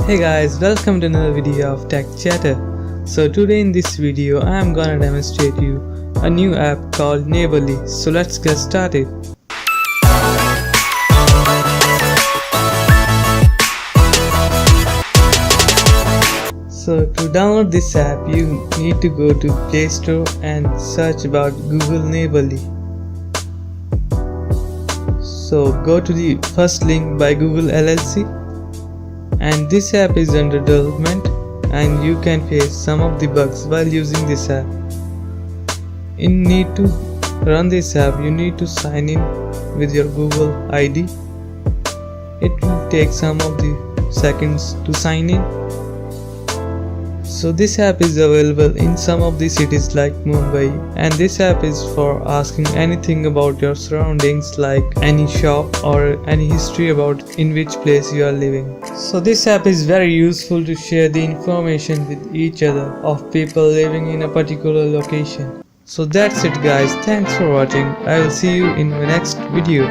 Hey guys, welcome to another video of Tech Chatter. So today in this video I am gonna demonstrate you a new app called Neighbourly. So let's get started. So to download this app you need to go to Play Store and search about Google Neighbourly. So go to the first link by Google LLC, and this app is under development and you can face some of the bugs while using this app. In need to run this app you need to sign in with your Google ID. It will take some of the seconds to sign in. So this app is available in some of the cities like Mumbai, and this app is for asking anything about your surroundings like any shop or any history about in which place you are living. So this app is very useful to share the information with each other of people living in a particular location. So that's it guys, thanks for watching. I will see you in my next video.